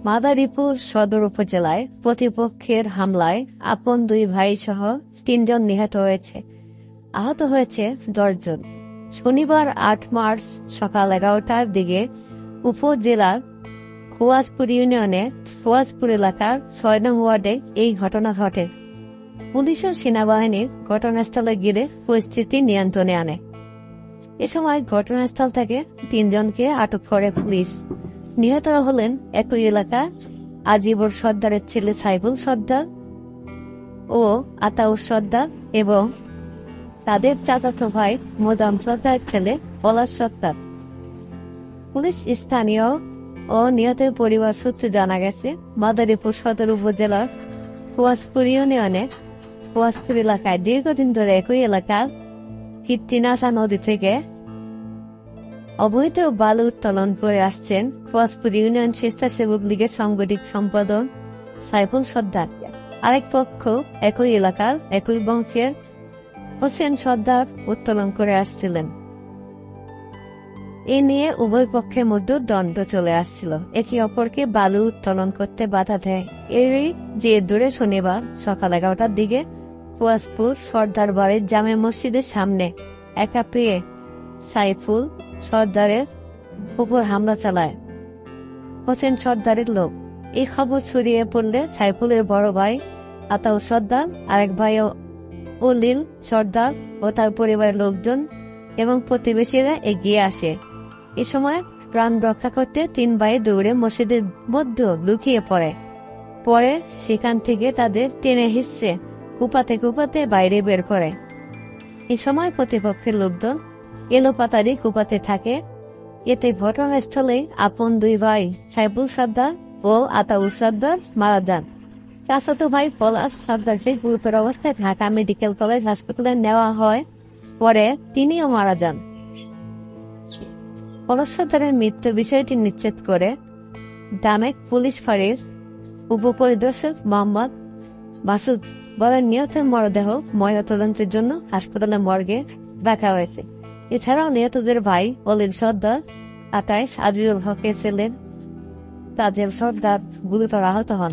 মাদারীপুর সদর উপজেলায় প্রতিপক্ষের হামলায় আপন দুই ভাই সহ 3 জন নিহত হয়েছে, আহত হয়েছে 10 জন। শনিবার 8 মার্চ সকাল 11টার দিকে উপজেলার খোয়াজপুর ইউনিয়নে খোয়াজপুর এলাকার 6 নং ওয়ার্ডে এই ঘটনা ঘটে। পুলিশ ও সেনাবাহিনী ঘটনাস্থলে গিয়ে পরিস্থিতি নিয়ন্ত্রণে আনে। এ সময় ঘটনাস্থল থেকে 3 জনকে আটক করে পুলিশ। নিহতরা হলেন একই এলাকা আজিবর সর্দারের ছেলে সাইফুল সর্দার ও আতাউর সর্দার এবং তাদের চাচাতো ভাই মোদাম সর্দারের ছেলে পলাশ সর্দার। পুলিশ, স্থানীয় ও নিহতের পরিবার সূত্রে জানা গেছে, মাদারীপুর সদর উপজেলার খোয়াজপুর ইউনিয়নে খোয়াজপুর এলাকায় দীর্ঘদিন ধরে একই এলাকার কীর্তিনাশা নদী থেকে অবৈধ বালু উত্তোলন করে আসছেন খোয়াজপুর ইউনিয়ন স্বেচ্ছাসেবক লীগের সাংগঠনিক সম্পাদক সাইফুল সর্দার। আরেক পক্ষ একই এলাকার একই বংশের হোসেন সর্দার উত্তোলন করে আসছিলেন। এ নিয়ে উভয় পক্ষের মধ্যে দ্বন্দ্ব চলে আসছিল, একে অপরকে বালু উত্তোলন করতে বাধা দেয়। এরই যে দূরে শনিবার সকাল 11টার দিকে খোয়াজপুর সর্দার বাড়ির জামে মসজিদের সামনে একা পেয়ে সাইফুল সর্দারের উপর হামলা চালায় হোসেন সর্দারের লোক। এই খবর ছড়িয়ে পড়লে সাইফুলের বড় ভাই আতাউর সর্দার, আরেক ভাই অলিল সর্দার ও তার পরিবারের লোকজন এবং প্রতিবেশীরা এগিয়ে আসে। এ সময় প্রাণ রক্ষা করতে 3 ভাই দৌড়ে মসজিদের মধ্যে লুকিয়ে পড়ে। পরে সেখান থেকে তাদের টেনে হিসছে কুপাতে কুপাতে বাইরে বের করে। এ সময় প্রতিপক্ষের লোকজন এলোপাতাড়ি কুপাতে থাকে। এতে ঘটনাস্থলে আপন 2 ভাই সাইফুল সর্দার ও আতাউর সর্দার মারা যান। চাচাতো ভাই পলাশ সর্দারকে গুরুতর অবস্থায় ঢাকা মেডিকেল কলেজ হাসপাতালে নেওয়া হয়, পরে তিনিও মারা যান। পলাশ সর্দারের মৃত্যু বিষয়টি নিশ্চিত করে ডামেক পুলিশ ফাঁড়ির উপপরিদর্শক মোহাম্মদ মাসুদ বলেন, নিহতের মরদেহ ময়নাতদন্তের জন্য হাসপাতালে মর্গে রাখা হয়েছে। এছাড়াও নিহতদের ভাই অলিল সর্দার, 28, আজিজুল হকের ছেলে তাজেল সর্দার গুরুতর আহত হন।